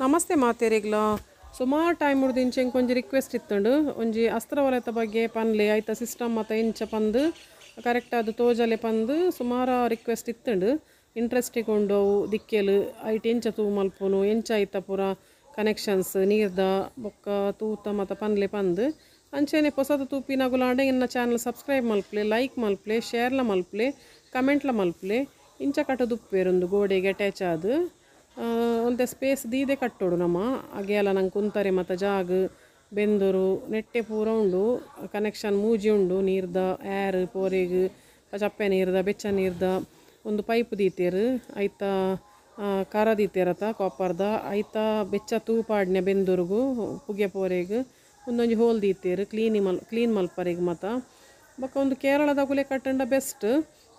ನಮಸ್ತೆ ಮಾತೆರೆಗ್ಲ ಸುಮಾರು ಟೈಮ್ ಉಡ್ದಿಂಚೆ ಕೊಂಚ ರಿಕ್ವೆಸ್ಟ್ ಇತ್ತಂಡು ಒಂಜಿ ಅಸ್ತ್ರವಲಯದ ಬಗ್ಗೆ ಪನ್ಲೆ ಐತ ಸಿಸ್ಟಮ್ ಮತ್ತು ಇಂಚ ಪಂದು ಕರೆಕ್ಟ್ ಅದು ತೋಜಲೆ ಪಂದು ಸುಮಾರು ರಿಕ್ವೆಸ್ಟ್ ಇತ್ತಂಡು ಇಂಟ್ರೆಸ್ಟಿಗೆ ಉಂಡವು ದಿಕ್ಕೆಲು ಐಟ್ ಎಂಚ ತೂ ಮಲ್ಪುನು ಎಂಚ ಐತ ಪೂರ ಕನೆಕ್ಷನ್ಸ್ ನೀರ್ದ ಬೊಕ್ಕ ತೂತ ಮತ್ತು ಪನ್ಲೆ ಪಂದು ಅಂಚೆನೆ ಹೊಸದು ತೂಪಿನಗುಲಾಂಡೆ ಇನ್ನ ಚಾನಲ್ ಸಬ್ಸ್ಕ್ರೈಬ್ ಮಲ್ಪಲೆ ಲೈಕ್ ಮಲ್ಪಲೆ ಶೇರ್ಲ ಮಲ್ಪಲೆ ಕಮೆಂಟ್ಲ ಮಲ್ಪಲೆ ಇಂಚ ಕಟ್ಟದುಪ್ಪೇರೊಂದು ಗೋಡೆಗೆ ಅಟ್ಯಾಚ್ ಆದು ಒಂದೇ ಸ್ಪೇಸ್ ದೀದೆ ಕಟ್ಟೋಡು ನಮ್ಮ ಹಾಗೆ ಎಲ್ಲ ನಂಗೆ ಕುಂತಾರೆ ಮತ್ತು ಜಾಗ ಬೆಂದೂರು ನೆಟ್ಟೆ ಪೂರ ಉಂಡು ಕನೆಕ್ಷನ್ ಮೂಜಿ ಉಂಡು ನೀರ್ದ ಏರ್ ಪೋರೆಗ್ ಚಪ್ಪೆ ನೀರ್ದ ಬೆಚ್ಚ ನೀರ್ದ ಒಂದು ಪೈಪ್ ದೀತೇರು ಐತ ಖಾರ ದೀತೇರತ ಕಾಪರ್ದ ಐತ ಬೆಚ್ಚ ತೂಪಾಡ್ನೆ ಬೆಂದೂರ್ಗು ಪುಗೆ ಪೋರೆಗ್ ಒಂದೊಂಜಿ ಹೋಲ್ ದೀತೇರು ಕ್ಲೀನ್ ಮಲ್ಪರೆಗ್ ಮತ್ತು ಬೊಕ್ಕ ಒಂದು ಕೇರಳದ ಅಗುಲೆ ಕಟ್ಟಂಡ ಬೆಸ್ಟ್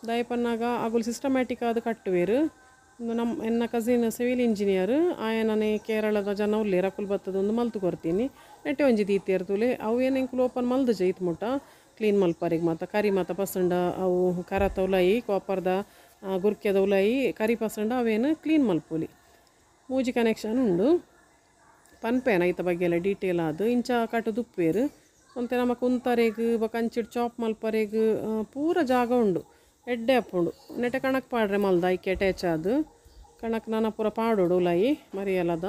ದಯಪನ್ನಾಗ ಅಗುಲು ಸಿಸ್ಟಮ್ಯಾಟಿಕ್ ಆದ ಕಟ್ಟುವೇರು ನಮ್ಮ ಎನ್ನ ಕಸಿನ್ ಸಿವಿಲ್ ಇಂಜಿನಿಯರ್ ಆಯನನೇ ಕೇರಳದ ಜನ ಉಲ್ಲೆ ರಕುಲ್ ಬತ್ತದ ಒಂದು ಮಲ್ತು ಕೊಡ್ತೀನಿ ನೆಟ್ಟೆ ಒಂಜಿ ದೀತಿಯರ್ ತುಲೆ ಅವು ಏನು ಎಂಕುಲು ಓಪನ್ ಮಲ್ದು ಜೈತ್ ಮುಟ್ಟ ಕ್ಲೀನ್ ಮಲ್ಪರಿಗೆ ಮತ್ತು ಕರಿ ಮತ್ತು ಪಸಂಡ ಅವು ಕರತ ಉಲಾಯಿ ಕಾಪರ್ದ ಗುರ್ಕೆದ ಉಲಾಯಿ ಕರಿ ಪಸಂಡ ಅವೇನು ಕ್ಲೀನ್ ಮಲ್ಪುಲಿ ಮೂಜಿ ಕನೆಕ್ಷನ್ ಉಂಡು ಪನ್ಪೇನ ಐತ ಬಗ್ಗೆ ಎಲ್ಲ ಡೀಟೇಲ್ ಆದು ಇಂಚ ಕಟ್ಟುದು ಉಪ್ಪೇರು ಮತ್ತು ನಮ್ಮ ಕುಂತರೆಗ್ ಕಂಚಿಡ್ ಚಾಪ್ ಮಲ್ಪರೆಗ್ ಪೂರ ಜಾಗ ಉಂಡು ಎಡ್ಡೆ ಅಪ್ಪುಂಡು ನೆಟ್ಟೆ ಕಣಕ್ ಪಾಡ್ರೆ ಮಲ್ದ ಐಕೆ ಅಟ್ಯಾಚ್ ಆದು ಕಣಕ್ ನಾನು ಪೂರ ಪಾಡೋಡು ಉಲಾಯಿ ಮರಿಯಲ್ಲದ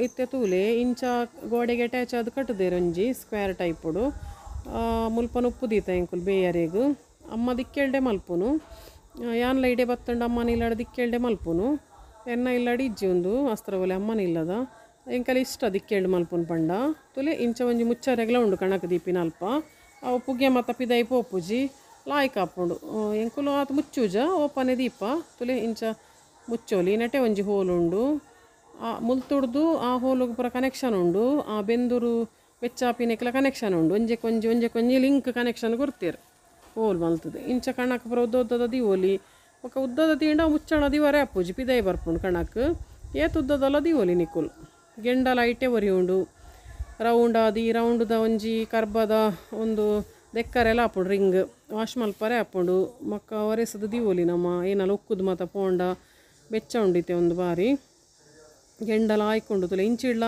ಇತ್ತೆ ತೂಲೆ ಇಂಚ ಗೋಡೆಗೆ ಅಟ್ಯಾಚ್ ಆದು ಕಟ್ಟುದೇರು ಒಂಜಿ ಸ್ಕ್ವೇರ್ ಟೈಪುಡು ಮುಲ್ಪನ ಉಪ್ಪು ದೀತ ಎಂಕುಲು ಬೇಯರೆಗ್ ಅಮ್ಮ ದಿಕ್ಕೆಲ್ಡೆ ಮಲ್ಪುನು ಯಾನ್ಲ ಇಡೆ ಬತ್ತಂಡು ಅಮ್ಮನ ಇಲ್ಲಾಡ ದಿಕ್ಕೆಲ್ಡೆ ಮಲ್ಪುನು ಎನ್ನ ಇಲ್ಲಾಡಿ ಇಜ್ಜಿ ಒಂದು ಅಸ್ತ್ರವಲೆ ಅಮ್ಮನ ಇಲ್ಲದ ಎಂಕಲ್ ಇಷ್ಟ ದಿಕ್ಕೆಲ್ಡು ಮಲ್ಪುನು ಪಂಡ ತುಲೆ ಇಂಚ ಒಂಜಿ ಮುಚ್ಚರೆಗ್ಲ ಉಂಡು ಕಣಕ್ ದೀಪಿನ ಅಲ್ಪ ಅವು ಪುಗ್ಗೆ ಮತ್ತು ಪಿದೈ ಪೋಪುಜಿ ಲಾಯ್ಕ್ ಹಾಪುಂಡು ಎಂಕುಲು ಆತು ಮುಚ್ಚುಜ ಓಪನೆ ದೀಪ ತುಲೆ ಇಂಚ ಮುಚ್ಚೋಲಿ ನೆಟೆ ಒಂಜಿ ಹೋಲ್ ಉಂಡು ಮುಲ್ತುಡ್ದು ಆ ಹೋಲಿಗೆ ಪೂರ ಕನೆಕ್ಷನ್ ಉಂಡು ಆ ಬೆಂದೂರು ಬೆಚ್ಚಾಪಿನೆಕ್ಲ ಕನೆಕ್ಷನ್ ಉಂಡು ಒಂಜೆ ಲಿಂಕ್ ಕನೆಕ್ಷನ್ ಕೊಡ್ತೀರು ಹೋಲ್ ಮಲ್ತದೆ ಇಂಚ ಕಣಕ್ಕೆ ಪೂರ ಉದ್ದದ ದಿವೋಲಿ ಒಕ್ಕ ಉದ್ದದ ತೀಂಡ ಮುಚ್ಚಣ ದಿವರೆ ಅಪ್ಪುಜಿ ಪಿದೈ ಬರ್ಪುಂಡು ಕಣಕ್ಕೆ ಏತು ಉದ್ದದಲ್ಲ ದಿವೋಲಿ ನಿಕ್ಕುಲು ಗೆಂಡಲ ಐಟೆ ಒರಿ ಉಂಡು ರೌಂಡ್ ಆದಿ ರೌಂಡ್ದ ಒಂಜಿ ಕರ್ಬದ ಒಂದು ದೆಕ್ಕರೆಲ್ಲ ಹಾಪುಂಡು ರಿಂಗ್ ವಾಶ್ ಮಲ್ಪರೆ ಹಾಪುಂಡು ಮಕ್ಕ ಒರೆಸದು ದಿವೋಲಿ ನಮ್ಮ ಏನಲ್ಲ ಉಕ್ಕುದು ಮತ್ತು ಪೋಂಡ ಬೆಚ್ಚ ಉಂಡಿತೆ ಒಂದು ಬಾರಿ ಗೆಂಡಲ ಆಯ್ಕೊಂಡು ತುಲೆ ಇಂಚಿಡ್ಲ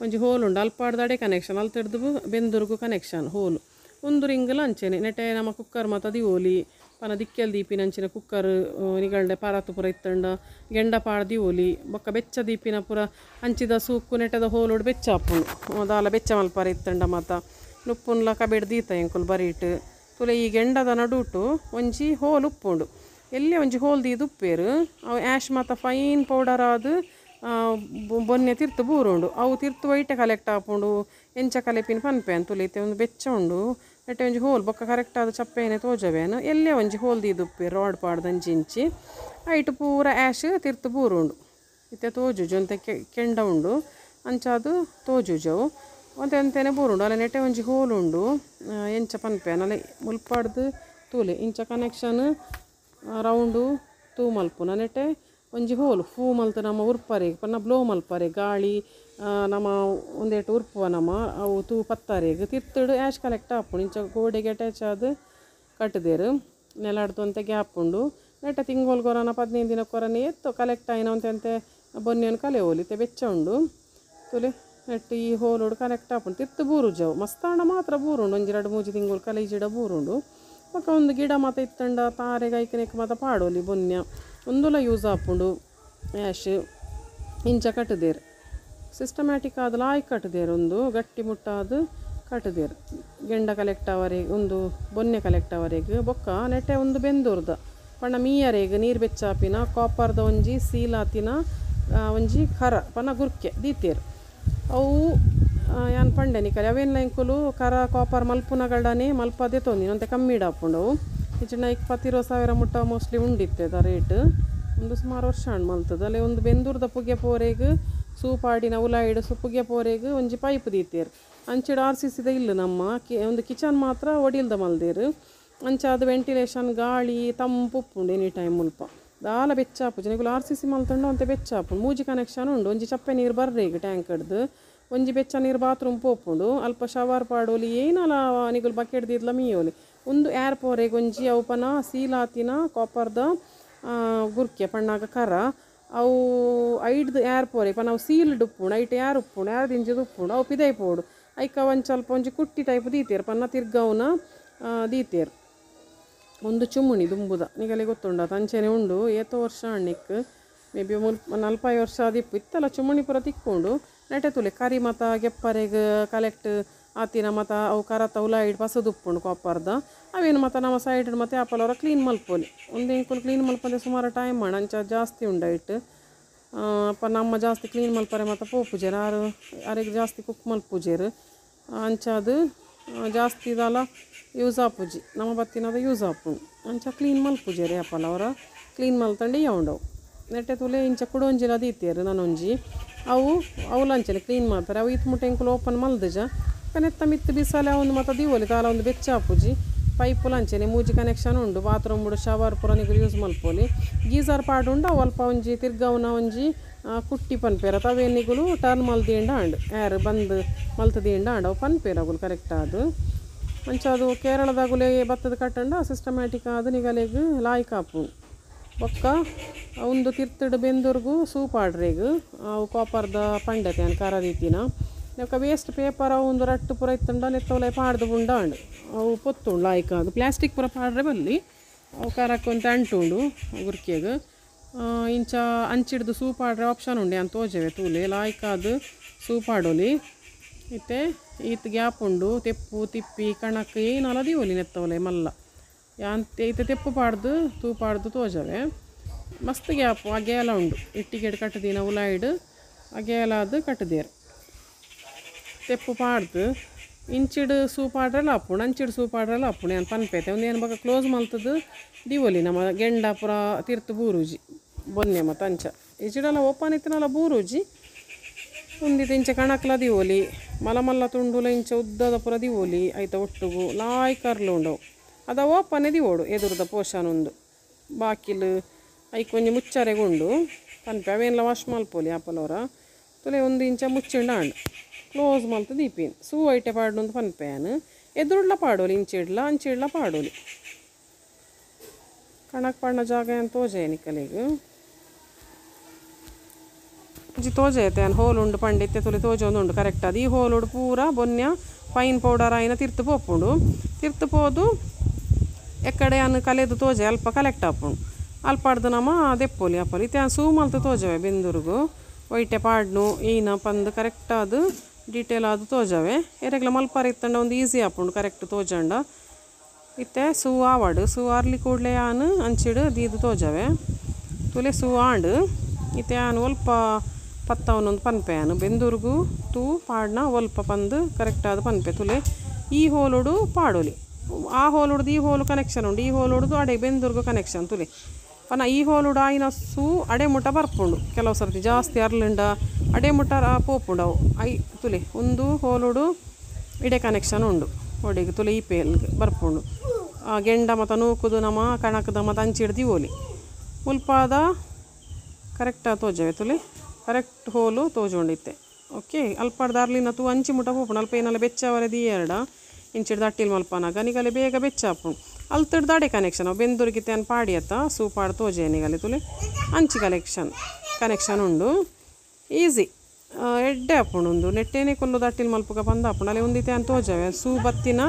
ಒಂಜಿ ಹೋಲ್ ಉಂಡು ಅಲ್ಪಾಡ್ದಡೆ ಕನೆಕ್ಷನ್ ಅಲ್ತಿಡ್ದು ಬೆಂದೂರ್ಗು ಕನೆಕ್ಷನ್ ಹೋಲು ಒಂದು ರಿಂಗಲ ಅಂಚೆನೆ ನೆಟೆ ನಮ್ಮ ಕುಕ್ಕರ್ ಮತ್ತು ದಿವೋಲಿ ಪನ ದಿಕ್ಕೆಲ್ ದೀಪಿನ ಅಂಚಿನ ಕುಕ್ಕರ್ ನಿಗಳ್ಡೆ ಪಾರತ್ತು ಪೂರ ಇತ್ತಂಡ ಗೆಂಡ ಪಾಡ್ ದಿವೋಲಿ ಬೊಕ್ಕ ಬೆಚ್ಚ ದೀಪಿನ ಪೂರ ಹಂಚಿದ ಸೂಕ್ಕು ನೆಟದ ಹೋಲೋಡು ಬೆಚ್ಚ ಹಾಪುಂಡು ದಾಲ ಬೆಚ್ಚ ಮಲ್ಪರೆ ಇತ್ತಂಡ ಮತ್ತು ನುಪ್ಪುನ್ಲ ಕಬೇಡ್ ದೀತ ಎಂಕುಲು ಬರೀಟ್ ತುಲೆ ಈ ಗೆಂಡದ ನಡುಟು ಒಂಜಿ ಹೋಲ್ ಉಪ್ಪುಂಡು ಎಲ್ಲೇ ಒಂಜಿ ಹೋಲ್ ದೀದು ಉಪ್ಪೇರು ಅವು ಆ್ಯಶ್ ಮತ್ತು ಫೈನ್ ಪೌಡರ್ ಆದು ಬೊನ್ನೆ ತಿರ್ತು ಬೂರುಂಡು ಅವು ತಿರ್ತು ವೈಟೆ ಕಲೆಕ್ಟ್ ಹಾಪುಂಡು ಎಂಚ ಕಲೆಪಿನ ಪನ್ಪೇನು ತುಲಿತೆ ಒಂದು ಬೆಚ್ಚ ಉಂಡು ನೆಟ್ಟೆ ಒಂಜಿ ಹೋಲ್ ಬೊಕ್ಕ ಕರೆಕ್ಟ್ ಆದ ಚಪ್ಪೇನೆ ತೋಜವೇನು ಎಲ್ಲೇ ಒಂಜಿ ಹೋಲ್ ದೀದು ಉಪ್ಪೇರು ರಾಡ್ ಪಾಡ್ದಂಜಿ ಇಂಚಿ ಐಟು ಪೂರ ಆ್ಯಶ್ ತಿರ್ತು ಬೂರುಂಡು ಇತ್ತೆ ತೋಜುಜು ಅಂತ ಕೆಂಡ ಉಂಡು ಅಂಚಾದು ತೋಜುಜವು ಒಂತೆ ಅಂತೆಯೇ ಬೂರುಂಡು ಅಲ್ಲ ನೆಟ್ಟೆ ಒಂಜಿ ಹೋಲ್ ಉಂಡು ಎಂಚ ಪನ್ಪೇನು ಅಲ್ಲ ಮುಲ್ಪಾಡ್ದು ತೂಲೆ ಇಂಚ ಕನೆಕ್ಷನ್ ರೌಂಡು ತೂ ಮಲ್ಪುನ ನೆಟ್ಟೆ ಒಂಜಿ ಹೋಲು ಹೂ ಮಲ್ತು ನಮ್ಮ ಉರ್ಪರೆಗೆ ಪನ್ನ ಬ್ಲೋ ಮಲ್ಪರೆ ಗಾಳಿ ನಮ್ಮ ಒಂದೇಟು ಉರ್ಪುವ ನಮ್ಮ ಅವು ತೂ ಪತ್ತಾರೆಗೆ ತಿರ್ತಡು ಆ್ಯಶ್ ಕಲೆಕ್ಟ್ ಹಾಪುಂಡು ಇಂಚ ಗೋಡೆಗೆ ಅಟ್ಯಾಚ್ ಆದು ಕಟ್ಟದೇರು ನೆಲಾಡ್ದು ಅಂತ ಗ್ಯಾಪ್ ಉಂಡು ನೆಟ್ಟೆ ತಿಂಗೋಲ್ ಕೊರನ 15 ದಿನ ಕೊರನೆ ಎತ್ತು ಕಲೆಕ್ಟ್ ಆಯ್ನ ಅಂತೆ ಬೊನ್ನೆಯನ್ನು ಕಲೆ ಹೋಲಿತೆ ಬೆಚ್ಚ ಉಂಡು ತುಲೆ ನೆಟ್ಟು ಈ ಹೋಲೋಡು ಕನೆಕ್ಟ್ ಹಾಪುಂಡು ತಿರ್ತು ಬೂರುಜವು ಮಸ್ತಾಂಡ ಮಾತ್ರ ಬೂರುಂಡು ಒಂಜಿ 2-3 ತಿಂಗಳು ಕಲೈಜಿಡ ಬೂರುಂಡು ಪಕ್ಕ ಒಂದು ಗಿಡ ಮತ್ತು ಇತ್ತಂಡ ತಾರೆಗೆ ಐಕನೆಕ್ ಮತ್ತು ಪಾಡೋಲಿ ಬೊನ್ಯ ಒಂದುಲ ಯೂಸ್ ಹಾಪುಂಡು ಆ್ಯಶ್ ಇಂಚ ಕಟ್ಟದೇರು ಸಿಸ್ಟಮ್ಯಾಟಿಕ್ ಆದ ಲಾಯ್ ಕಟ್ಟದೇರು ಒಂದು ಗಟ್ಟಿ ಮುಟ್ಟಾದು ಕಟ್ಟದೇರು ಗೆಂಡ ಕಲೆಕ್ಟ್ ಅವರೆಗೆ ಒಂದು ಬೊನ್ನೆ ಕಲೆಕ್ಟ್ ಅವರೆಗೆ ಬೊಕ್ಕ ನೆಟ್ಟೆ ಒಂದು ಬೆಂದೂರ್ದ ಪಣ್ಣ ಮೀಯರೆಗೆ ನೀರು ಬೆಚ್ಚಾಪಿನ ಕಾಪರ್ದ ಒಂಜಿ ಸೀಲಾತಿನ ಒಂಜಿ ಖರ ಪನ್ನ ಗುರ್ಕೆ ದೀತೇರು ಅವು ಯಾನ್ ಪಂಡೆ ನಿಕಲಿ ಅವೇನ್ಲ ಎಂಕುಲು ಕರ ಕಾಪರ್ ಮಲ್ಪುನಗಡನೆ ಮಲ್ಪದೆ ತೊಂದಿನ ಅಂತೆ ಕಮ್ಮಿ ಹಾಪುಂಡವು ಹೆಚ್ಚಿನ 20,000 ಮುಟ್ಟ ಮೋಸ್ಟ್ಲಿ ಉಂಡಿತ್ತದ ರೇಟ್ ಒಂದು ಸುಮಾರು ವರ್ಷ ಹಣ್ಣು ಮಲ್ತದ ಅಲ್ಲೇ ಒಂದು ಬೆಂದೂರ್ದ ಪುಗೆ ಪೋರೆಗೆ ಸೂಪಾಡಿನ ಉಲಾಯಿಡು ಪುಗೆ ಪೋರೆಗೆ ಒಂಜಿ ಪೈಪ್ ದೀತೇರು ಅಂಚಿಡು RCCದ ಇಲ್ಲ ನಮ್ಮ ಒಂದು ಕಿಚನ್ ಮಾತ್ರ ಒಡಿಲ್ದ ಮಲ್ದೇರು ಅಂಚಾದ ವೆಂಟಿಲೇಷನ್ ಗಾಳಿ ತಂಪು ಉಪ್ಪುಂಡು ಎನಿ ಟೈಮ್ ಮುಲ್ಪ ದಾಲ ಬೆಚ್ಚಾಪು ಜನಗಳು RCC ಮಲ್ತಂಡು ಅಂತೆ ಬೆಚ್ಚಾಪುಂಡು ಮೂಜಿ ಕನೆಕ್ಷನ್ ಉಂಡು ಒಂಜಿ ಚಪ್ಪೆ ನೀರು ಬರ್ರೇಗ ಟ್ಯಾಂಕ್ ಹಿಡ್ದು ಒಂಜಿ ಬೆಚ್ಚ ನೀರು ಬಾತ್ರೂಮ್ ಪೋಪುಂಡು ಅಲ್ಪ ಶವರ್ ಪಾಡೋಲಿ ಏನಲ್ಲ ನಿಗುಲು ಬಕೆಟ್ ದೀದ್ಲ ಮೀಯೋಲಿ ಒಂದು ಏರ್ ಪೋರೆಗೆ ಒಂಜಿ ಅವಪನ ಸೀಲಾತಿನ ಕಾಪರ್ದ ಗುರ್ಕೆ ಪಣ್ಣಾಗ ಕರ ಅವು ಐಡ್ದು ಯಾರು ಪೋರೆ ಇಪ್ಪ ನಾವು ಸೀಲ್ಡ್ ಉಪ್ಪುಂಡು ಐಟ್ ಯಾರು ಉಪ್ಪುಂಡು ಯಾರು ದಿಂಜದು ಉಪ್ಪುಂಡು ಅವು ಪಿದೈ ಪೋಡು ಐಕ ಒಂದು ಸ್ವಲ್ಪ ಒಂಜಿ ಕುಟ್ಟಿ ಟೈಪ್ ದೀತೇರು ಪನ್ನ ತಿರ್ಗವನ ದೀತೇರು ಒಂದು ಚುಮ್ಮುಣಿ ದುಂಬುದ ನಿಗಲೆ ಗೊತ್ತುಂಡ ತಂಚೆನೆ ಉಂಡು ಏತೋ ವರ್ಷ ಅಣ್ಣಿಕ್ ಮೇ ಬಿ 40 ವರ್ಷ ದಿಪ್ಪು ಇತ್ತಲ್ಲ ಚುಮ್ಮುಣಿ ಪೂರ ತಿಕ್ಕೊಂಡು ನೆಟೆ ತುಲೆ ಕರಿ ಮತ ಗೆಪ್ಪರೆಗೆ ಕಲೆಕ್ಟ್ ಆತಿನ ಮತ ಅವು ಕರತ ಉಲಾಯಿಡ್ ಪಸದು ಉಪ್ಪುಂಡು ಕಾಪರ್ದ ಅವೇನು ಮತ ನಮ್ಮ ಸೈಡ್ ಮತ್ತೆ ಆಪಲ್ ಅವರ ಕ್ಲೀನ್ ಮಲ್ಪೋಲಿ ಒಂದು ಇಂಕುಲು ಕ್ಲೀನ್ ಮಲ್ಪಂದೆ ಸುಮಾರು ಟೈಮ್ ಮಾಡ ಅಂಚ ಜಾಸ್ತಿ ಉಂಡೈಟ್ ಅಪ್ಪ ನಮ್ಮ ಜಾಸ್ತಿ ಕ್ಲೀನ್ ಮಲ್ಪರೆ ಮತ್ತು ಪೋಪುಜೇರು ಯಾರಿಗೆ ಜಾಸ್ತಿ ಕುಕ್ ಮಲ್ಪುಜೇರು ಅಂಚದು ಜಾಸ್ತಿ ಇದಲ್ಲ ಯೂಸ್ ಆಪುಜಿ ನಮ್ಮ ಬತ್ತಿನದ ಯೂಸ್ ಆಪುಂಡು ಅಂಚ ಕ್ಲೀನ್ ಮಲ್ಪುಜೇರು ಆಪಲ್ ಅವರ ಕ್ಲೀನ್ ಮಲ್ತಂಡು ಯಾವಂಡವು ನೆಟ್ಟೆ ತುಲೆ ಇಂಚ ಕುಡೊಂಜಿಲ ದೀತೇರು ನಾನೊಂಜಿ ಅವು ಲಂಚಲೆ ಕ್ಲೀನ್ ಮಾಡ್ತಾರೆ ಅವು ಇತ್ತು ಮುಟ್ಟೆ ಇಂಕುಲು ಓಪನ್ ಮಲ್ದಜ ಕನೆತ್ತ ಮಿತ್ತು ಬಿಸಾಲೆ ಒಂದು ಮತ್ತು ದಿವೋಲಿ ತಾಲ ಒಂದು ಬೆಚ್ಚ ಆಪುಜಿ ಪೈಪು ಲಂಚನೆ ಮೂಜಿ ಕನೆಕ್ಷನ್ ಉಂಡು ಬಾತ್ರೂಮ್ ಬಿಡು ಶವರ್ ಪೂರ ನಿಗುಲು ಯೂಸ್ ಮಲ್ಪೋಲಿ ಗೀಸರ್ ಪಾಡು ಉಂಡು ಅವು ಅಲ್ಪ ಒಂಜಿ ತಿರ್ಗವನ ಒಂಜಿ ಕುಟ್ಟಿ ಪನ್ಪೇರ ತವೇನಿಗುಲು ಟರ್ನ್ ಮಲ್ದಿಂಡ ಅಂಡು ಯಾರು ಬಂದು ಮಲ್ತದಿಂಡ ಅಂಡು ಅವು ಪನ್ಪೇರ ಅಗುಲು ಕರೆಕ್ಟ್ ಅದು ಅಂಚ ಅದು ಕೇರಳದಾಗುಲೆ ಬತ್ತದ ಕಟ್ಟಂಡ ಸಿಸ್ಟಮ್ಯಾಟಿಕ್ ಆದ ನಿಗಲೆಗ್ ಲಾಯ್ಕ್ ಆಪು ಬೊಕ್ಕ ಒಂದು ತಿರ್ತಡು ಬೆಂದೂರ್ಗು ಸೂಪ್ ಆಡ್ರೆಗ್ ಅವು ಕಾಪರ್ದ ಪಂಡತೆ ಅನ್ ಖಾರ ರೀತಿನ ನೆಕ್ಕ ವೇಸ್ಟ್ ಪೇಪರ್ ಅವು ಒಂದು ರಟ್ಟು ಪೂರ ಇತ್ತಂಡ ನೆತ್ತವಲೆ ಪಾಡ್ದು ಉಂಡ ಅಂಡು ಅವು ಪೊತ್ತುಂಡು ಲಾಯ್ಕ್ ಅದು ಪ್ಲಾಸ್ಟಿಕ್ ಪೂರ ಪಾಡ್ರೆ ಬಲ್ಲಿ ಅವು ಖಾರಕ್ಕೊಂತ ಅಂಟುಂಡು ಗುರ್ಕಿಯಾಗ ಇಂಚ ಅಂಚಿಡ್ದು ಸೂಪ್ ಆಡ್ರೆ ಆಪ್ಷನ್ ಉಂಡೆ ಅಂತ ತೋಜವೆ ತೂಲೆ ಲಾಯ್ಕ್ ಅದು ಸೂಪ್ ಆಡೋಲಿ ಇತ್ತೆ ಈತ್ ಗ್ಯಾಪ್ ಉಂಡು ತೆಪ್ಪು ತಿಪ್ಪಿ ಕಣಕ್ ಏನಲ್ಲ ದಿವೋಲಿ ನೆತ್ತವಲೆ ಮಲ್ಲ ಯಾಂತೆ ಈತ ತೆಪ್ಪು ಪಾಡ್ದು ತೂಪಾಡ್ದು ತೋಜವೆ ಮಸ್ತ್ ಗ್ಯಾಪು ಆ ಗೇಲ ಉಂಡು ಇಟ್ಟಿಗೆಡ್ ಕಟ್ಟದಿನ ಉಲಾಯ್ಡ್ ಆ ಗೇಲಾದು ಕಟ್ಟದೇರು ತೆಪ್ಪು ಪಾಡ್ದು ಇಂಚಿಡು ಸೂಪ್ ಆಡ್ರಲ್ಲ ಅಪ್ಪುಣು ಅಂಚಿಡು ಸೂಪ್ ಆಡ್ರಲ್ಲ ಅಪ್ಪುಣೆ ಅಂತ ಪನ್ಪೇತೆ ಒಂದು ಏನು ಬಾಗ ಕ್ಲೋಸ್ ಮಲ್ತದು ದಿವೋಲಿ ನಮ್ಮ ಗೆಂಡ ಪುರ ತೀರ್ತು ಬೂರೂಜಿ ಬೊನ್ನೆ ಮತ್ತು ಅಂಚ ಈಚಿಡೆಲ್ಲ ಓಪನ್ ಇತ್ತನಲ್ಲ ಬೂರೂಜಿ ಒಂದಿತ್ತು ಇಂಚ ಕಣಕ್ಲ ದಿವೋಲಿ ಮಲ್ಲ ತುಂಡುಲ ಇಂಚ ಉದ್ದದ ಪುರ ದಿವೋಲಿ ಆಯ್ತ ಒಟ್ಟುಗು ಲಾಯ್ ಕರ್ಲು ಉಂಡವು ಅದ ಓಪನೆ ದಿವೋಡು ಎದುರದ ಪೋಷನ್ ಒಂದು ಬಾಕಿಲು ಐಕೊಂಜಿ ಮುಚ್ಚರೆಗುಂಡು ಪನ್ಪೆ ಅವೇನೆಲ್ಲ ವಾಶ್ ಮಲ್ಪೋಲಿ ಆಪಲವರ ತುಲೆ ಒಂದು ಇಂಚ ಮುಚ್ಚಿಂಡ ಅಂಡು ಕ್ಲೋಸ್ ಮಲ್ತು ದೀಪಿನ್ ಸೂ ಐಟೆ ಪಾಡು ಒಂದು ಪನ್ಪೆಯನ್ ಎದುರುಡ್ಲ ಪಾಡೋಲಿ ಇಂಚಿಡ್ಲ ಅಂಚಿಡ್ಲ ಪಾಡೋಲಿ ಕಣಕ್ ಪಾಡ್ನ ಜಾಗ ಅಂತ ತೋಜೆ ನಿಕ್ಕಲಿಗೆ ಇಂಚಿ ತೋಜೈತೆ ಅನ್ ಹೋಲ್ ಉಂಡು ಪಂಡಿತ್ತೆ ತುಲೆ ತೋಜೊಂದು ಉಂಡು ಕರೆಕ್ಟ್ ಅದು ಈ ಹೋಲ್ ಉಂಡು ಪೂರ ಬೊನ್ಯ ಫೈನ್ ಪೌಡರ್ ಆಯ್ನ ತಿರ್ತು ಪೋಪುಂಡು ತಿರ್ತು ಪೋದು ಎಕ್ಕಡೆ ಅನ್ನು ಕಲೆದು ತೋಜೆ ಅಲ್ಪ ಕಲೆಕ್ಟ್ ಆಪುಂಡು ಅಲ್ಪಾಡ್ದು ನಮ್ಮ ದೆಪ್ಪೋಲಿ ಅಪ್ಪಲಿ ಇತ್ತೆ ಸೂ ಮಲ್ತು ತೋಜವೆ ಬೆಂದೂರ್ಗು ಒಯ್ಟೆ ಪಾಡ್ನು ಈನ ಪಂದು ಕರೆಕ್ಟ್ ಅದು ಡೀಟೇಲ್ ಅದು ತೋಜವೆ ಎರೆಗ್ಲ ಮಲ್ಪಾರ ಇತ್ತಂಡ ಒಂದು ಈಸಿ ಆಪುಂಡು ಕರೆಕ್ಟ್ ತೋಜಂಡ ಇತ್ತೆ ಸೂ ಆವಾಡು ಸೂ ಆರ್ಲಿ ಕೂಡಲೇ ಆನು ಅಂಚಿಡು ದೀದು ತೋಜವೆ ತುಲೆ ಸೂ ಆಂಡು ಇತ್ತೆ ಆನು ಒಲ್ಪ ಪತ್ತವನೊಂದು ಪನ್ಪೆ ಆನು ಬೆಂದೂರ್ಗು ತೂ ಪಾಡ್ನ ಒಲ್ಪ ಪಂದು ಕರೆಕ್ಟ್ ಆದ ಪನ್ಪೆ ತುಲೆ ಈ ಹೋಲುಡು ಪಾಡೋಲಿ ಆ ಹೋಲುಡ್ದು ಈ ಹೋಲು ಕನೆಕ್ಷನ್ ಉಂಡು ಈ ಹೋಲುಡ್ದು ಅಡೆ ಬೆಂದೂರ್ಗು ಕನೆಕ್ಷನ್ ತುಲೆ ಪನ ಈ ಹೋಲುಡು ಆಯ್ನ ಸೂ ಅಡೆ ಮುಟ್ಟ ಬರ್ಪುಂಡು ಕೆಲವು ಸರ್ತಿ ಜಾಸ್ತಿ ಅರ್ಲಿಂಡ ಅಡೆ ಮುಟ್ಟ ಪೋಪುಂಡು ಅವು ಐ ತುಲೆ ಒಂದು ಹೋಲುಡು ಇಡೆ ಕನೆಕ್ಷನ್ ಉಂಡು ಒಡೆಗೆ ತುಲೆ ಈ ಪೇಲ್ಗೆ ಬರ್ಪುಂಡು ಗೆಂಡ ಮತ್ತು ನೂಕುದು ನಮ್ಮ ಕಣಕದ ಮತ್ತು ಅಂಚಿಡ್ದು ಓಲಿ ಮುಲ್ಪಾದ ಕರೆಕ್ಟ್ ತೋಜವೆ ತುಲೆ ಕರೆಕ್ಟ್ ಹೋಲು ತೋಜೊಂಡಿತ್ತೆ ಓಕೆ ಅಲ್ಪಾಡ್ದ ಅರ್ಲಿನ ತೂ ಅಂಚಿ ಮುಟ್ಟ ಪೋಪುಂಡು ಅಲ್ಪ ಏನೆಲ್ಲ ಬೆಚ್ಚವರೆದಿ ಎರಡ ಇಂಚಿಡ್ದು ಅಟ್ಟಿಲ್ ಮಲ್ಪನಾಗ ನಿಗಲೆ ಬೇಗ ಬೆಚ್ಚ ಹಾಪುಂಡು ಅಲ್ತಡ್ದು ಅಡೆ ಕನೆಕ್ಷನ್ ಅವು ಬೆಂದೂರ್ಗಿತ್ತೆ ಅನ್ ಪಾಡಿಯತ್ತ ಸೂಪಾಡು ತೋಜೆ ನಿಗಲೆ ತುಲೆ ಅಂಚಿ ಕನೆಕ್ಷನ್ ಉಂಡು ಈಸಿ ಎಡ್ಡೆ ಹಾಪುಂಡು ಒಂದು ನೆಟ್ಟೇನೆ ಕೊಲ್ಲುದು ಅಟ್ಟಿಲ್ ಮಲ್ಪಗ ಬಂದು ಹಾಪುಂಡು ಅಲ್ಲಿ ಒಂದಿತ್ತೆ ಅಂತ ತೋಜವೆ ಸೂ ಬತ್ತಿನ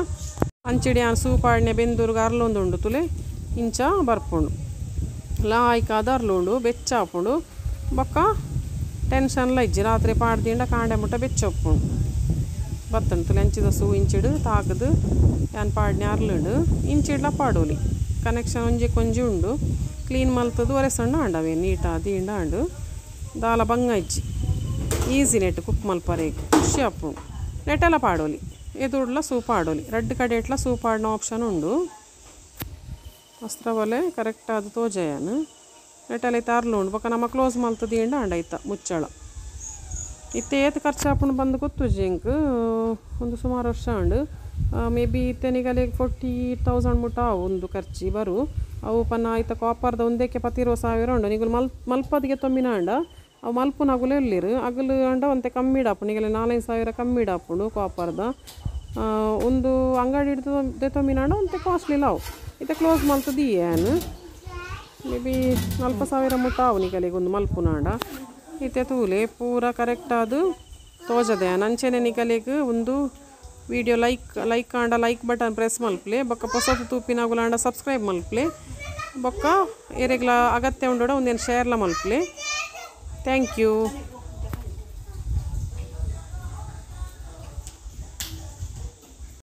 ಅಂಚಿಡಿ ಆ ಸೂಪಾಡ್ನೆ ಬೆಂದೂರ್ಗೆ ಅರ್ಲೊಂದು ಉಂಡು ತುಲೆ ಇಂಚ ಬರ್ಪುಂಡು ಲಾಯ್ಕಾದ ಅರ್ಲುಂಡು ಬೆಚ್ಚ ಹಾಪುಂಡು ಬೊಕ್ಕ ಟೆನ್ಷನ್ಲ ಇಜ್ಜಿ ರಾತ್ರಿ ಪಾಡ್ದಿಂಡ ಕಾಂಡೆ ಮುಟ್ಟ ಬೆಚ್ಚ ಒಪ್ಪುಂಡು ಬತ್ತಂಡು ತುಲೆ ಅಂಚಿದ ಸೂ ಇಂಚಿಡು ತಾಗದು ಯಾನ್ ಪಾಡ್ನೆ ಅರ್ಲುಂಡು ಇಂಚಿಡ್ಲ ಪಾಡೋಲಿ ಕನೆಕ್ಷನ್ ಒಂಜಿ ಕೊಂಜಿ ಉಂಡು ಕ್ಲೀನ್ ಮಲ್ತದು ಒರೆಸಣ್ಣ ಅಂಡವೇ ನೀಟಾ ದೀಂಡ ಅಂಡು ದಾಲ ಬಂಗ ಇಜ್ಜಿ ಈಸಿ ನೆಟ್ ಕುಕ್ ಮಲ್ಪರೇಗೆ ಖುಷಿ ಹಾಪುಂಡು ನೆಟ್ಟೆಲ್ಲ ಪಾಡೋಲಿ ಎದುಡ್ಲ ಸೂಪ್ ಆಡೋಲಿ ರೆಡ್ ಕಡೆ ಇಟ್ಲ ಸೂಪ್ ಆಡ್ನ ಆಪ್ಷನ್ ಉಂಡು ಅಸ್ತ್ರ ಒಲೆ ಕರೆಕ್ಟ್ ಆದ ತೋಜಯನು ನೆಟ್ಟೆಲ್ಲ ಐತೆ ಅರ್ಲು ಉಂಡು ಬೊಕ್ಕ ನಮ್ಮ ಕ್ಲೋಸ್ ಮಲ್ತದಿ ಎಂಡ ಅಂಡೈತ ಮುಚ್ಚಳ ಇತ್ತೆ ಏತ್ ಖರ್ಚು ಹಾಪುಂಡು ಬಂದು ಗೊತ್ತು ಜಿಂಕ್ ಒಂದು ಸುಮಾರು ವರ್ಷ ಉಂಡು ಮೇ ಬಿ ಇತ್ತೆನಿಗಲೆ 40,000 ಮುಟ್ಟ ಒಂದು ಖರ್ಚಿ ಬರು ಅವು ಪನ್ನ ಆಯ್ತ ಕಾಪರ್ದ ಒಂದಕ್ಕೆ 20,000 ಉಂಡು ನಿಗುಲು ಮಲ್ಪದಿಗೆ ತೊಮ್ಮಿನ ಅಂಡ ಅವು ಮಲ್ಪುನ ಅಗುಲು ಎಲ್ಲಿರು ಅಗಲು ಅಂಡ ಒಂತೆ ಕಮ್ಮಿ ಡಾಪು ನಿಗಲೆ 4,000 ಕಮ್ಮಿ ಡಾಪುಂಡು ಕಾಪರ್ದ ಒಂದು ಅಂಗಡಿ ಹಿಡ್ದು ತೊಮ್ಮಿನ ಅಂಡ ಒಂತೆ ಕಾಸ್ಟ್ಲಿ ಅವು ಇತ್ತೆ ಕ್ಲೋಸ್ ಮಲ್ತದಿ ಏನು ಮೇ ಬಿ 40,000 ಮುಟ್ಟ ಆವು ನಿಕಲಿಗೆ ಒಂದು ಮಲ್ಪುನಾಂಡ ಇತ್ತೆ ತೂಲೆ ಪೂರ ಕರೆಕ್ಟ್ ಅದು ತೋಜದೆ ನಂಚೆನೆ ನಿಕಲಿಗೆ ಒಂದು video like and like button press ಮಲ್ಪ್ಲೆ ಬೊಕ್ಕ ಹೊಸತು ತೂಪಿನಾಗುಲಾಂಡ ಸಬ್ಸ್ಕ್ರೈಬ್ ಮಲ್ಪ್ಲೆ ಬೊಕ್ಕ ಏರೆಗ್ಲ ಅಗತ್ಯ ಉಂಡೋಡ ಒಂದೇನು ಶೇರ್ಲ ಮಲ್ಪ್ಲೆ ಥ್ಯಾಂಕ್ ಯು.